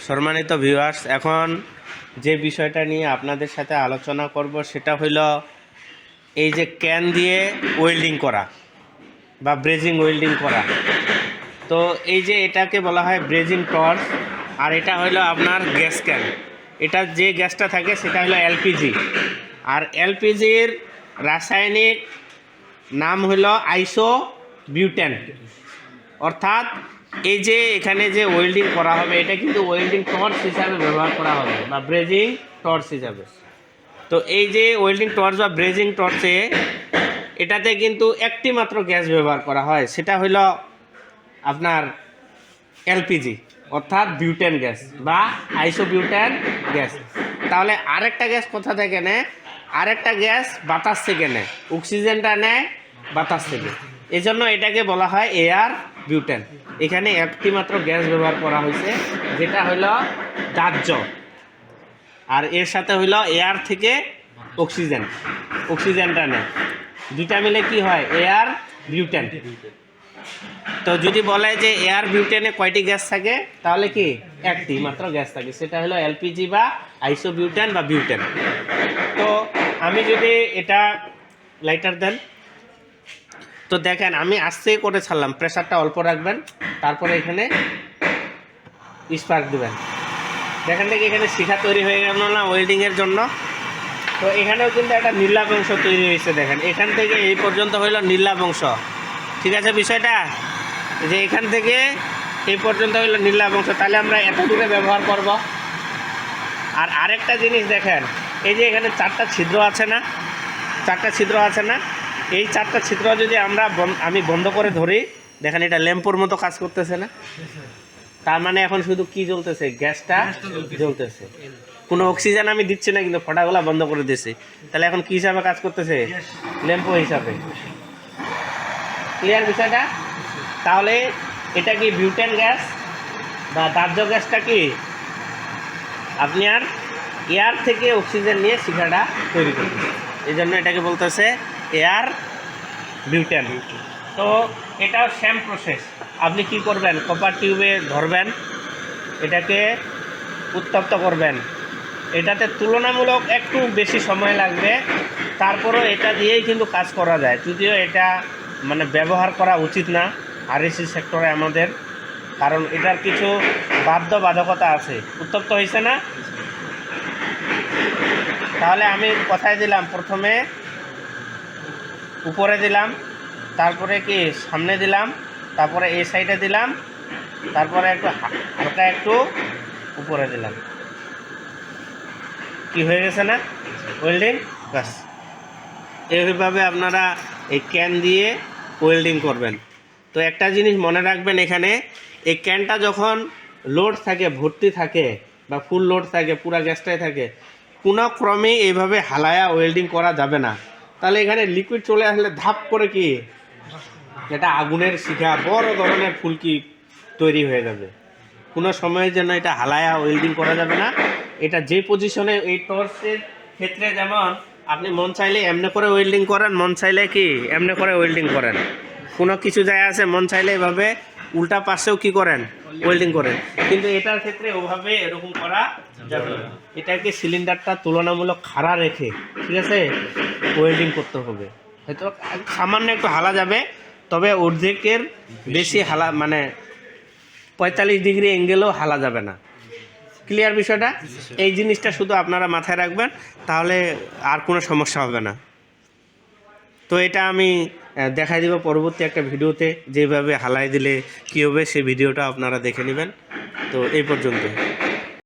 সম্মানিত ভিউয়ার্স, এখন যে বিষয়টা নিয়ে আপনাদের সাথে আলোচনা করব সেটা হইল এই যে ক্যান দিয়ে ওয়েল্ডিং করা বা ব্রেজিং ওয়েল্ডিং করা। তো এই যে এটাকে বলা হয় ব্রেজিং টর্চ, আর এটা হইলো আপনার গ্যাস ক্যান। এটা যে গ্যাসটা থাকে সেটা হলো এলপিজি, আর এলপিজির রাসায়নিক নাম হলো আইসোবিউটেন। অর্থাৎ এই যে এখানে যে ওয়েল্ডিং করা হবে এটা কিন্তু ওয়েল্ডিং টর্চ হিসাবে ব্যবহার করা হবে বা ব্রেজিং টর্চ হিসাবে। তো এই যে ওয়েল্ডিং টর্চ বা ব্রেজিং টর্চে এটাতে কিন্তু একটি মাত্র গ্যাস ব্যবহার করা হয়, সেটা হইল আপনার এলপিজি অর্থাৎ বিউটেন গ্যাস বা আইসোবিউটেন গ্যাস। তাহলে আরেকটা গ্যাস কোথা থেকে নেয়? আরেকটা গ্যাস বাতাস থেকে নেয়, অক্সিজেনটা নেয় বাতাস থেকে। এই জন্য এটাকে বলা হয় এয়ার বিউটেন। এখানে একটি মাত্র গ্যাস ব্যবহার করা হয়েছে যেটা হইল দাহ্য, আর এর সাথে হইল এয়ার থেকে অক্সিজেনটা নেয়, দুইটা মিলে কি হয়? Air butane. তো যদি বলে যে এয়ার বিউটেনে কয়টি গ্যাস থাকে, তাহলে কি একটি মাত্র গ্যাস থাকে, সেটা হলো এলপিজি বা আইসোবিউটেন বা বিউটেন। তো আমি যদি এটা লাইটার দেন, তো দেখেন আমি আস্তে করে ছাড়লাম, প্রেসারটা অল্প রাখবেন, তারপরে এখানে স্পার্ক দেবেন। দেখেন দেখি এখানে শিখা তৈরি হয়ে গেল না ওয়েল্ডিংয়ের জন্য। তো এখানেও কিন্তু একটা নীলাভ অংশ তৈরি হয়েছে। দেখেন এখান থেকে এই পর্যন্ত হইল নীলাভ অংশ, ঠিক আছে বিষয়টা? যে এখান থেকে এই পর্যন্ত হইল নীলাভ অংশ, তাহলে আমরা এত দূরে ব্যবহার করব। আর আরেকটা জিনিস দেখেন, এই যে এখানে চারটা ছিদ্র আছে না, এই চারটা ছিদ্র যদি আমি বন্ধ করে ধরি, দেখেন এটা ল্যাম্পোর মতো কাজ করতেছে না? তার মানে এখন শুধু কি জ্বলতেছে? গ্যাসটা জ্বলতেছে, কোনো অক্সিজেন আমি দিচ্ছি না, কিন্তু ফটাগুলা বন্ধ করে দিচ্ছি। তাহলে এখন কি হিসাবে কাজ করতেছে? ল্যাম্পো হিসাবে। ক্লিয়ার বিষয়টা? তাহলে এটা কি বিউটেন গ্যাস বা দাহ্য গ্যাসটা কি আপনি আর এয়ার থেকে অক্সিজেন নিয়ে শিখাটা তৈরি করতেছে, এই জন্য এটাকে বলতেছে এয়ার বিউটেন। তো এটাও সেম প্রসেস। আপনি কি করবেন? কপার টিউবে ধরবেন, এটাকে উত্তপ্ত করবেন। এটাতে তুলনামূলক একটু বেশি সময় লাগবে, তারপরও এটা দিয়েই কিন্তু কাজ করা যায়, যদিও এটা মানে ব্যবহার করা উচিত না আরএসি সেক্টরে আমাদের, কারণ এটার কিছু বাধ্যবাধকতা আছে। উত্তপ্ত হয়েছে না? তাহলে আমি কথায় দিলাম, প্রথমে উপরে দিলাম, তারপরে কি সামনে দিলাম, তারপরে এই সাইডে দিলাম, তারপরে একটু হালকা একটু উপরে দিলাম। কি হয়ে গেছে না ওয়েল্ডিং? বাস এইভাবে আপনারা এই ক্যান দিয়ে ওয়েল্ডিং করবেন। তো একটা জিনিস মনে রাখবেন, এখানে এই ক্যানটা যখন লোড থাকে, ভর্তি থাকে বা ফুল লোড থাকে, পুরা গ্যাসটাই থাকে, কোনো ক্রমেই এইভাবে হালায়া ওয়েল্ডিং করা যাবে না। তাহলে এখানে লিকুইড চলে আসলে ধাপ করে কি এটা আগুনের শিখা বড় ধরনের ফুলকি তৈরি হয়ে যাবে। কোনো সময়ের জন্য এটা হালায়া ওয়েল্ডিং করা যাবে না। এটা যে পজিশনে, এই টর্চের ক্ষেত্রে যেমন আপনি মন চাইলে এমনি করে ওয়েল্ডিং করেন, মন চাইলে কি এমনি করে ওয়েল্ডিং করেন, কোনো কিছু যায় আছে, মন চাইলে এভাবে উল্টা পাশেও কি করেন? ওয়েল্ডিং করেন। কিন্তু এটার ক্ষেত্রে ওভাবে এরকম করা যাবে না। এটাকে সিলিন্ডারটা তুলনামূলক খাড়া রেখে, ঠিক আছে, ওয়েল্ডিং করতে হবে। হয়তো সামান্য একটু হালা যাবে, তবে অর্ধেকের বেশি হালা, মানে 45 ডিগ্রি অ্যাঙ্গেলও হালা যাবে না। ক্লিয়ার বিষয়টা? এই জিনিসটা শুধু আপনারা মাথায় রাখবেন, তাহলে আর কোনো সমস্যা হবে না। তো এটা আমি দেখাই দিব পরবর্তী একটা ভিডিওতে, যেভাবে হালাই দিলে কী হবে সেই ভিডিওটা আপনারা দেখে নেবেন। তো এই পর্যন্ত।